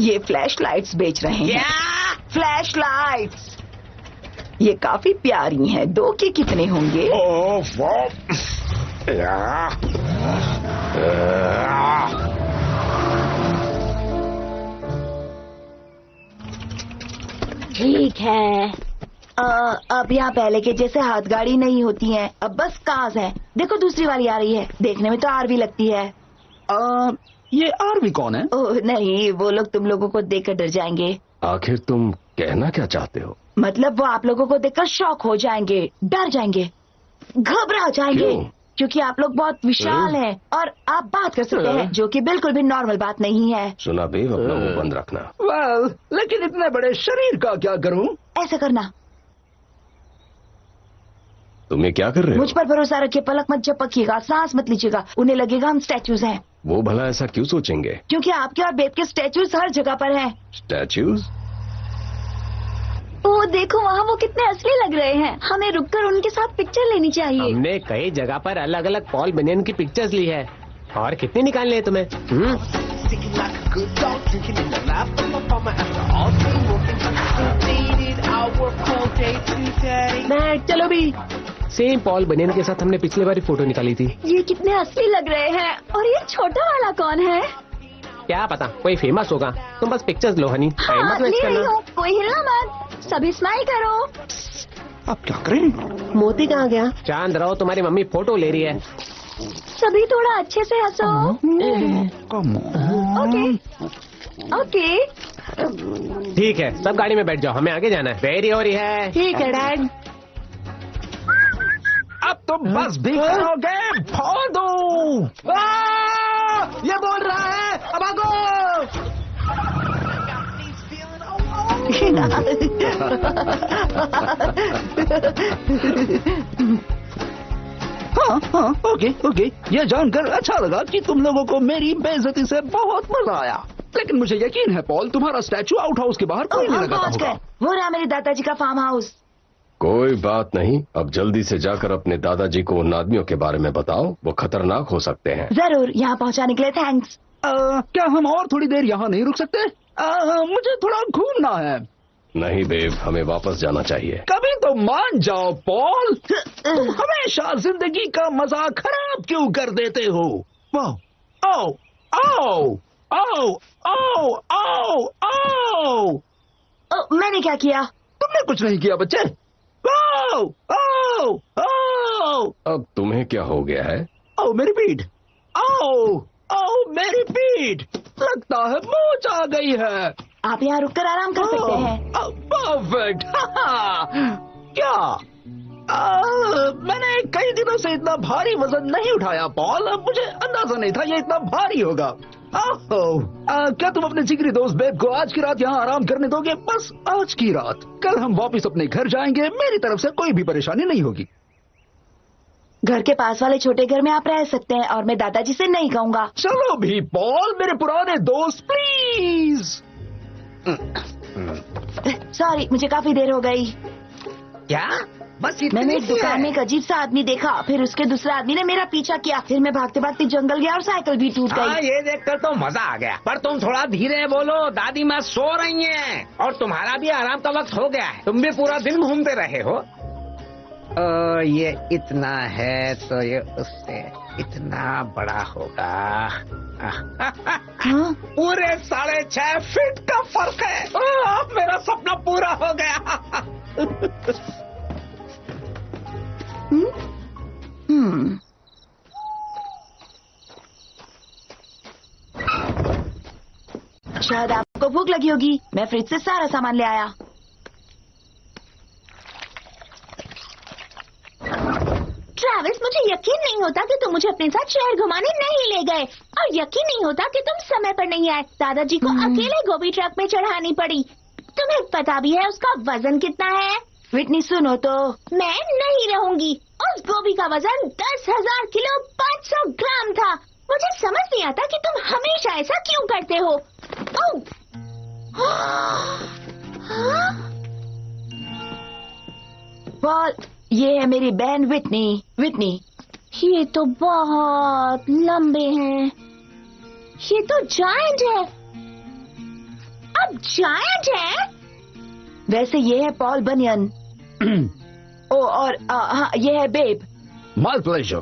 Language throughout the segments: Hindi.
ये फ्लैश लाइट्स बेच रहे हैं। फ्लैश लाइट्स ये काफी प्यारी हैं। 2 के कितने होंगे? ठीक है। अब यहाँ पहले के जैसे हाथ गाड़ी नहीं होती हैं, अब बस कार्स हैं। देखो दूसरी वाली आ रही है, देखने में तो आरवी लगती है। ये आरवी कौन है? ओह नहीं, वो लोग तुम लोगों को देखकर डर जाएंगे। आखिर तुम कहना क्या चाहते हो? मतलब वो आप लोगों को देखकर शॉक हो जाएंगे, डर जाएंगे, घबरा जाएंगे। क्यों? क्योंकि आप लोग बहुत विशाल हैं और आप बात कर सकते हैं, जो कि बिल्कुल भी नॉर्मल बात नहीं है। सुना बेब, अपना मुंह बंद रखना। लेकिन इतने बड़े शरीर का क्या करूं? ऐसा करना। तुम ये क्या कर रहे हो? मुझ पर भरोसा रखिए, पलक मत झपकिएगा, सांस मत लीजिएगा। उन्हें लगेगा हम स्टैचूज हैं। वो भला ऐसा क्यों सोचेंगे? क्योंकि आपके और बेब के स्टैचूज हर जगह पर हैं। स्टैचूज? वो देखो वहाँ वो कितने असली लग रहे हैं। हमें रुककर उनके साथ पिक्चर लेनी चाहिए। हमने कई जगह पर अलग अलग पॉल बनियन की पिक्चर्स ली है। और कितनी निकालनी है तुम्हें? चलो भी। सेम पॉल बनियन के साथ हमने पिछली बार फोटो निकाली थी। ये कितने असली लग रहे हैं। और ये छोटा वाला कौन है? क्या पता, कोई फेमस होगा। तुम बस पिक्चर्स लो हनी, टाइम मत वेस्ट करना। कोई हिलना मत, सभी स्माइल करो। अब क्या करें? मोती कहाँ गया? चांद रहो, तुम्हारी मम्मी फोटो ले रही है। सभी थोड़ा अच्छे से हंसो। ओके ओके ठीक है, सब गाड़ी में बैठ जाओ, हमें आगे जाना है। वेरी हो रही है। ठीक है डैड। अब तुम बस भी करोगे? फोड़ दो। ये बोल रहा है, अब आगो। हाँ, ओके। ये जानकर अच्छा लगा कि तुम लोगों को मेरी बेइज्जती से बहुत मजा आया। लेकिन मुझे यकीन है पॉल, तुम्हारा स्टैचू आउट हाउस के बाहर कोई नहीं लगाता होगा। वो रहा मेरे दादाजी का फार्म हाउस। कोई बात नहीं, अब जल्दी से जाकर अपने दादाजी को उन आदमियों के बारे में बताओ, वो खतरनाक हो सकते हैं। जरूर, यहाँ पहुँचाने के लिए थैंक्स। क्या हम और थोड़ी देर यहाँ नहीं रुक सकते? मुझे थोड़ा घूमना है। नहीं बेब, हमें वापस जाना चाहिए। कभी तो मान जाओ पॉल, तुम हमेशा जिंदगी का मजा खराब क्यों कर देते हो? आओ आओ आओ आओ आओ आओ। मैंने क्या किया? तुमने कुछ नहीं किया बच्चे। आओ आओ आओ। अब तुम्हें क्या हो गया है? आओ मेरी पीठ। आओ आओ मेरी पीठ। लगता है मोच आ गई है। आप यहाँ रुककर आराम कर सकते हैं। परफेक्ट। क्या मैंने कई दिनों से इतना भारी वजन नहीं उठाया पॉल। मुझे अंदाजा नहीं था ये इतना भारी होगा। क्या तुम अपने जिगरी दोस्त बेब को आज की रात यहाँ आराम करने दोगे? बस आज की रात। कल हम वापस अपने घर जाएंगे। मेरी तरफ से कोई भी परेशानी नहीं होगी। घर के पास वाले छोटे घर में आप रह सकते हैं और मैं दादाजी से नहीं कहूँगा। चलो भी पॉल, मेरे पुराने दोस्त प्लीज। सॉरी, मुझे काफी देर हो गई। क्या? बस मैंने एक दुकान में एक अजीब सा आदमी देखा, फिर उसके दूसरे आदमी ने मेरा पीछा किया, फिर मैं भागते भागते जंगल गया और साइकिल भी टूट गई। ये देखकर तो मजा आ गया। पर तुम थोड़ा धीरे बोलो, दादी माँ सो रही हैं और तुम्हारा भी आराम का वक्त हो गया है। तुम भी पूरा दिन घूमते रहे हो। ये इतना है तो ये उससे इतना बड़ा होगा। हाँ? पूरे 6.5 फीट का फर्क है। अब मेरा सपना पूरा हो गया। शायद आपको भूख लगी होगी, मैं फ्रिज से सारा सामान ले आया। ट्रैविस, मुझे यकीन नहीं होता कि तुम मुझे अपने साथ शहर घुमाने नहीं ले गए, और यकीन नहीं होता कि तुम समय पर नहीं आए। दादाजी को अकेले गोभी ट्रक में चढ़ानी पड़ी। तुम्हें पता भी है उसका वजन कितना है? विटनी सुनो तो, मैं नहीं रहूंगी। उस गोभी का वजन 10,000 किलो 500 ग्राम था। मुझे समझ नहीं आता कि तुम हमेशा ऐसा क्यों करते हो। पॉल, ये है मेरी बहन विटनी। विटनी, ये तो बहुत लंबे हैं। ये तो जायंट है। जायंट है? वैसे ये है पॉल बनियन। ओ और हाँ, ये है बेब। My pleasure.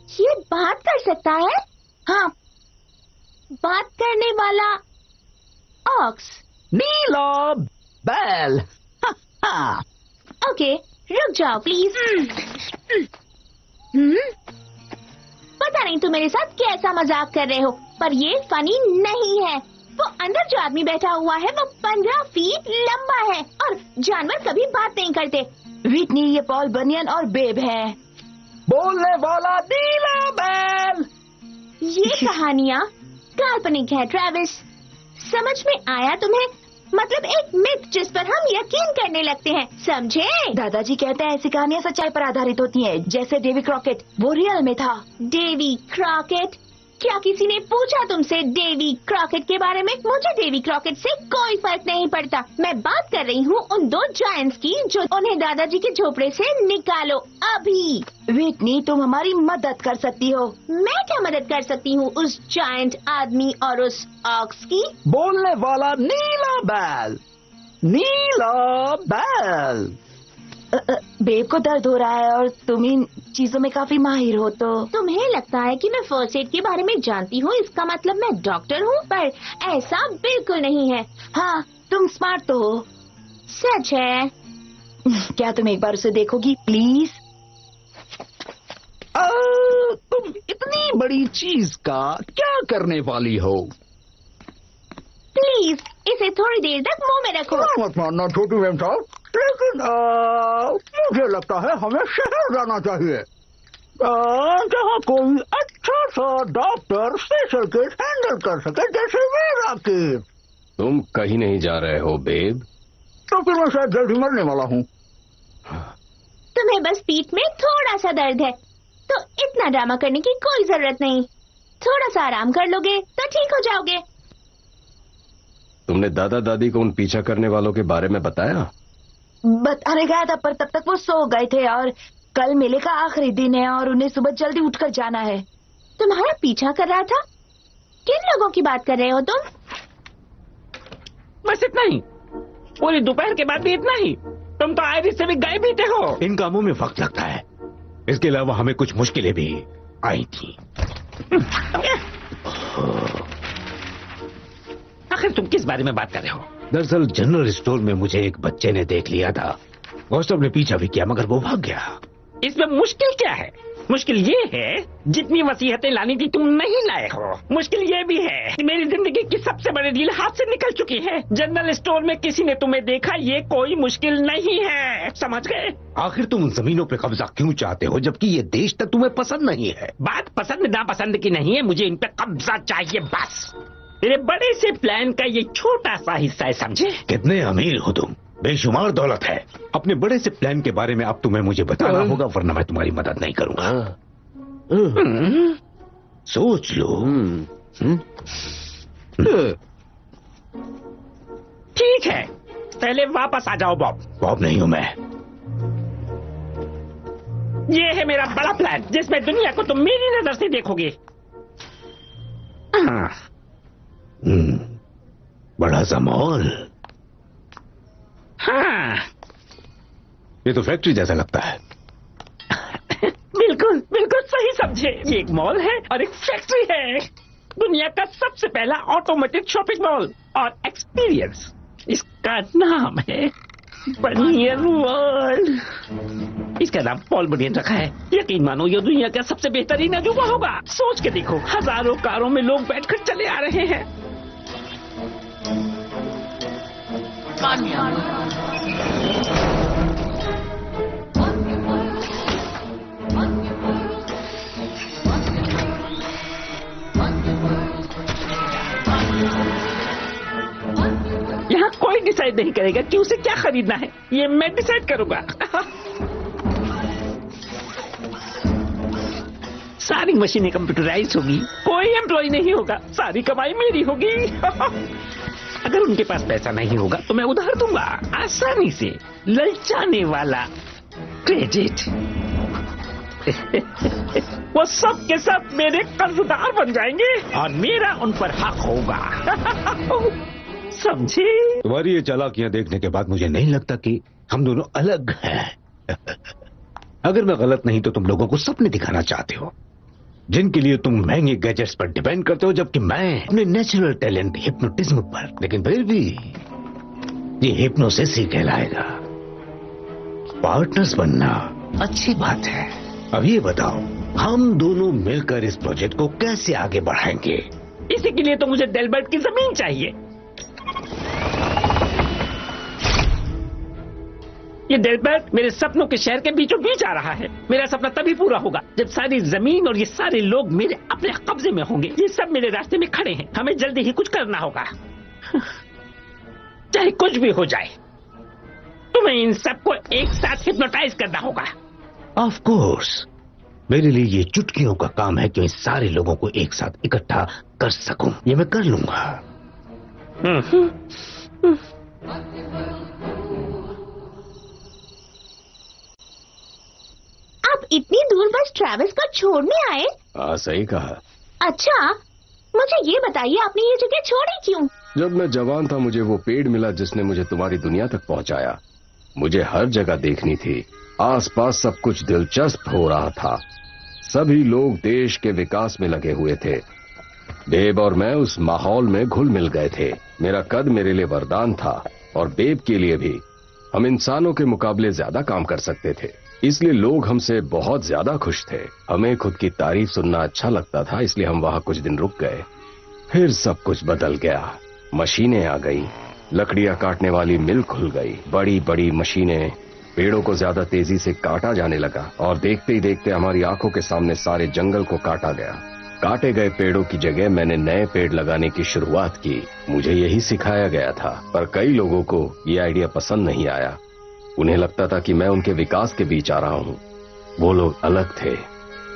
ये बात कर सकता है? हाँ, बात करने वाला ऑक्स। नीला बैल। ओके, रुक जाओ प्लीज। पता नहीं तुम मेरे साथ कैसा मजाक कर रहे हो, पर ये फनी नहीं है। वो अंदर जो आदमी बैठा हुआ है वो 15 फीट लंबा है और जानवर कभी बात नहीं करते। विटनी, ये पॉल बनियन और बेब है। बोलने वाला नीला बैल। ये कहानियाँ काल्पनिक है ट्रेविस, समझ में आया तुम्हें? मतलब एक मिथ जिस पर हम यकीन करने लगते हैं, समझे? दादाजी कहते हैं ऐसी कहानियाँ सच्चाई पर आधारित होती हैं, जैसे डेवी क्रॉकेट, वो रियल में था। Davy Crockett? क्या किसी ने पूछा तुमसे डेवी क्रॉकेट के बारे में? मुझे डेवी क्रॉकेट से कोई फर्क नहीं पड़ता। मैं बात कर रही हूँ उन 2 जायंट्स की जो उन्हें दादाजी के झोपड़े से निकालो अभी। विटनी, तुम हमारी मदद कर सकती हो। मैं क्या मदद कर सकती हूँ उस जायंट आदमी और उस ऑक्स की? बोलने वाला नीला बैल। नीला बैल। बेब को दर्द हो रहा है और तुम इन चीजों में काफी माहिर हो, तो तुम्हें लगता है कि मैं फर्स्ट एड के बारे में जानती हूँ, इसका मतलब मैं डॉक्टर हूँ? पर ऐसा बिल्कुल नहीं है। हाँ, तुम स्मार्ट तो हो। सच है। क्या तुम एक बार उसे देखोगी प्लीज? तुम इतनी बड़ी चीज का क्या करने वाली हो? प्लीज इसे थोड़ी देर तक मुंह में रखो। मत मानना छोटू मैम साहब, लेकिन मुझे लगता है हमें शहर जाना चाहिए, जहाँ कोई अच्छा सा डॉक्टर स्पेशल केस हैंडल कर सके, जैसे मेरा केस। तुम कहीं नहीं जा रहे हो बेब। तो फिर मैं शायद जल्दी मरने वाला हूँ। तुम्हें बस पीठ में थोड़ा सा दर्द है, तो इतना ड्रामा करने की कोई जरूरत नहीं। थोड़ा सा आराम कर लोगे तो ठीक हो जाओगे। तुमने दादा दादी को उन पीछा करने वालों के बारे में बताया? बताने गया था, पर तब तक वो सो गए थे और कल मेले का आखिरी दिन है और उन्हें सुबह जल्दी उठकर जाना है। तुम्हारा पीछा कर रहा था? किन लोगों की बात कर रहे हो तुम? बस इतना ही, पूरी दोपहर के बाद भी इतना ही। तुम तो आयरिस से भी गए भी थे हो। इन कामों में वक्त लगता है, इसके अलावा हमें कुछ मुश्किलें भी आई थी। आखिर तुम किस बारे में बात कर रहे हो? दरअसल जनरल स्टोर में मुझे एक बच्चे ने देख लिया था। गौस्टव ने पीछा भी किया मगर वो भाग गया। इसमें मुश्किल क्या है? मुश्किल ये है जितनी वसीयतें लानी थी तुम नहीं लाए हो। मुश्किल ये भी है कि मेरी जिंदगी की सबसे बड़ी डील हाथ से निकल चुकी है। जनरल स्टोर में किसी ने तुम्हें देखा, ये कोई मुश्किल नहीं है, समझ गए? आखिर तुम उन जमीनों पे कब्जा क्यों चाहते हो जबकि ये देश तक तुम्हें पसंद नहीं है? बात पसंद नापसंद की नहीं है, मुझे इन पे कब्जा चाहिए बस। मेरे बड़े से प्लान का ये छोटा सा हिस्सा है, समझे? कितने अमीर हो तुम, बेशुमार दौलत है। अपने बड़े से प्लान के बारे में अब तुम्हें मुझे बताना होगा, वरना मैं तुम्हारी मदद नहीं करूंगा। सोच लो। ठीक है, पहले वापस आ जाओ बॉब। बॉब नहीं हूं मैं। ये है मेरा बड़ा प्लान जिसमें दुनिया को तुम मेरी नजर से देखोगे। बड़ा सा मॉल। हाँ, ये तो फैक्ट्री जैसा लगता है। बिल्कुल बिल्कुल सही समझे। ये एक मॉल है और एक फैक्ट्री है। दुनिया का सबसे पहला ऑटोमेटेड शॉपिंग मॉल और एक्सपीरियंस। इसका नाम है बनियन वर्ल्ड। इसका नाम पॉल बनियन रखा है। यकीन मानो ये दुनिया का सबसे बेहतरीन अजूबा होगा। सोच के देखो, हजारों कारों में लोग बैठकर चले आ रहे हैं। यहाँ कोई डिसाइड नहीं करेगा कि उसे क्या खरीदना है, ये मैं डिसाइड करूंगा। सारी मशीनें कंप्यूटराइज होगी, कोई एम्प्लॉय नहीं होगा, सारी कमाई मेरी होगी। अगर उनके पास पैसा नहीं होगा तो मैं उधार दूंगा, आसानी से, ललचाने वाला क्रेडिट। वो सब के सब मेरे कर्जदार बन जाएंगे और मेरा उन पर हक होगा। समझे? तुम्हारी ये चालाकियां देखने के बाद मुझे नहीं लगता कि हम दोनों अलग हैं। अगर मैं गलत नहीं तो तुम लोगों को सपने दिखाना चाहते हो जिनके लिए तुम महंगे गैजेट्स पर डिपेंड करते हो, जबकि मैं अपने नेचुरल टैलेंट हिप्नोटिज्म पर। लेकिन फिर भी ये हिप्नोसिस ही कहलाएगा। पार्टनर्स बनना अच्छी बात है। अब ये बताओ, हम दोनों मिलकर इस प्रोजेक्ट को कैसे आगे बढ़ाएंगे? इसी के लिए तो मुझे डेलबर्ट की जमीन चाहिए। ये डेलबर्ट मेरे सपनों के शहर के बीचों बीच आ रहा है। मेरा सपना तभी पूरा होगा जब सारी जमीन और ये सारे लोग मेरे अपने कब्जे में होंगे। ये सब मेरे रास्ते में खड़े हैं। हमें जल्दी ही कुछ करना होगा, चाहे कुछ भी हो जाए। तुम्हें इन सबको एक साथ हिप्नोटाइज करना होगा। ऑफ कोर्स, मेरे लिए ये चुटकियों का काम है कि मैं सारे लोगों को एक साथ इकट्ठा कर सकूं। ये मैं कर लूंगा। आप इतनी दूर बस ट्रेविस को छोड़ने आए? हाँ, सही कहा। अच्छा, मुझे ये बताइए आपने ये जगह छोड़ी क्यों? जब मैं जवान था मुझे वो पेड़ मिला जिसने मुझे तुम्हारी दुनिया तक पहुंचाया। मुझे हर जगह देखनी थी। आसपास सब कुछ दिलचस्प हो रहा था। सभी लोग देश के विकास में लगे हुए थे। बेब और मैं उस माहौल में घुल मिल गए थे। मेरा कद मेरे लिए वरदान था और बेब के लिए भी। हम इंसानों के मुकाबले ज्यादा काम कर सकते थे, इसलिए लोग हमसे बहुत ज्यादा खुश थे। हमें खुद की तारीफ सुनना अच्छा लगता था, इसलिए हम वहां कुछ दिन रुक गए। फिर सब कुछ बदल गया। मशीनें आ गई, लकड़ियां काटने वाली मिल खुल गई। बड़ी बड़ी मशीनें, पेड़ों को ज्यादा तेजी से काटा जाने लगा और देखते ही देखते हमारी आंखों के सामने सारे जंगल को काटा गया। काटे गए पेड़ों की जगह मैंने नए पेड़ लगाने की शुरुआत की। मुझे यही सिखाया गया था, पर कई लोगों को ये आइडिया पसंद नहीं आया। उन्हें लगता था कि मैं उनके विकास के बीच आ रहा हूँ। वो लोग अलग थे,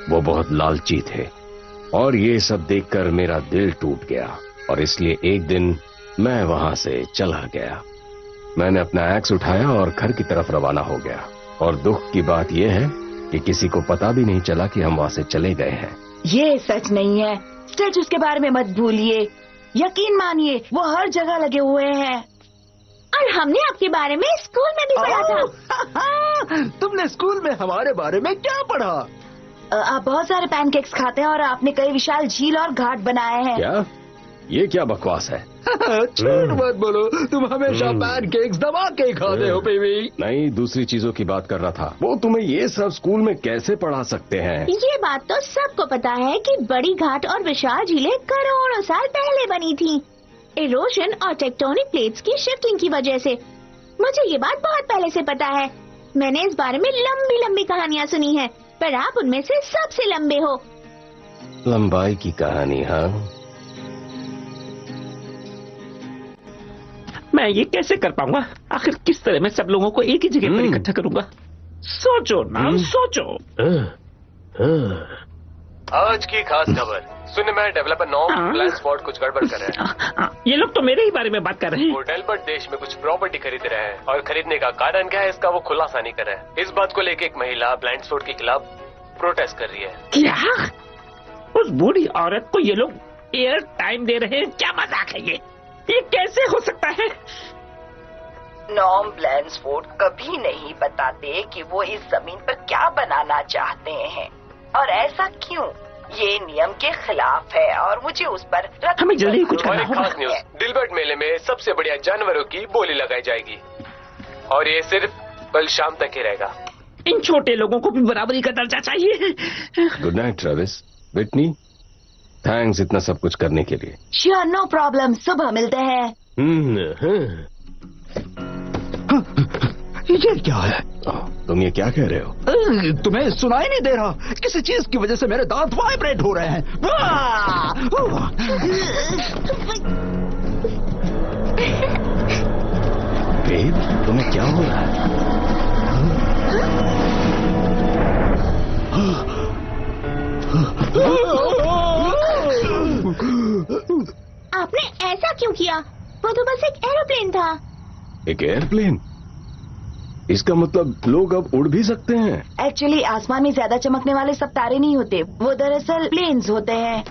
वो बहुत लालची थे और ये सब देखकर मेरा दिल टूट गया और इसलिए एक दिन मैं वहां से चला गया। मैंने अपना एक्स उठाया और घर की तरफ रवाना हो गया। और दुख की बात यह है कि किसी को पता भी नहीं चला कि हम वहां से चले गए हैं। ये सच नहीं है। स्टैचूज के बारे में मत भूलिए, यकीन मानिए वो हर जगह लगे हुए हैं। और हमने आपके बारे में स्कूल में भी पढ़ा था। तुमने स्कूल में हमारे बारे में क्या पढ़ा? आप बहुत सारे पैनकेक्स खाते हैं और आपने कई विशाल झील और घाट बनाए हैं। क्या? ये क्या बकवास है? झूठ मत बोलो, तुम हमेशा पैनकेक्स दबा के खाते हो बेबी। नहीं, दूसरी चीजों की बात कर रहा था। वो तुम्हें ये सब स्कूल में कैसे पढ़ा सकते हैं? ये बात तो सबको पता है कि बड़ी घाट और विशाल झीलें करोड़ों साल पहले बनी थी, इरोजन और टेक्टोनिक प्लेट्स की शिफ्टिंग की वजह से। मुझे ये बात बहुत पहले से पता है। मैंने इस बारे में लंबी लंबी कहानियाँ सुनी है, पर आप उनमें से सबसे लंबे हो। लंबाई की कहानी? हाँ, मैं ये कैसे कर पाऊंगा? आखिर किस तरह मैं सब लोगों को एक ही जगह पर इकट्ठा करूंगा? सोचो ना, सोचो। आज की खास खबर सुनने में डेवलपर नॉर्म ब्लैंसफोर्ड कुछ गड़बड़ कर रहे हैं। ये लोग तो मेरे ही बारे में बात कर रहे हैं। वो डेलबर्ट देश में कुछ प्रॉपर्टी खरीद रहे हैं और खरीदने का कारण क्या है इसका वो खुलासा नहीं कर रहे हैं। इस बात को लेकर एक महिला ब्लैंसफोर्ड के खिलाफ प्रोटेस्ट कर रही है। क्या? उस बूढ़ी औरत को ये लोग एयर टाइम दे रहे हैं? क्या मजाक है ये कैसे हो सकता है? नॉर्म ब्लैंसफोर्ड कभी नहीं बताते कि वो इस जमीन पर क्या बनाना चाहते हैं और ऐसा क्यों। ये नियम के खिलाफ है और मुझे उस पर हमें जल्दी कुछ करना होगा। खास न्यूज, डिलबर्ट मेले में सबसे बढ़िया जानवरों की बोली लगाई जाएगी और ये सिर्फ कल शाम तक ही रहेगा। इन छोटे लोगों को भी बराबरी का दर्जा चाहिए। Good night Travis. Whitney, thanks इतना सब कुछ करने के लिए। Sure, no problem. सुबह मिलते हैं। ये क्या है? तुम ये क्या कह रहे हो? तुम्हें सुनाई नहीं दे रहा? किसी चीज की वजह से मेरे दांत वाइब्रेट हो रहे हैं। बेब, तुम्हें क्या हो रहा है? आपने ऐसा क्यों किया? वो तो बस एक एरोप्लेन था। एक एयरप्लेन? इसका मतलब लोग अब उड़ भी सकते हैं? एक्चुअली आसमान में ज्यादा चमकने वाले सब तारे नहीं होते, वो दरअसल प्लेन्स होते हैं।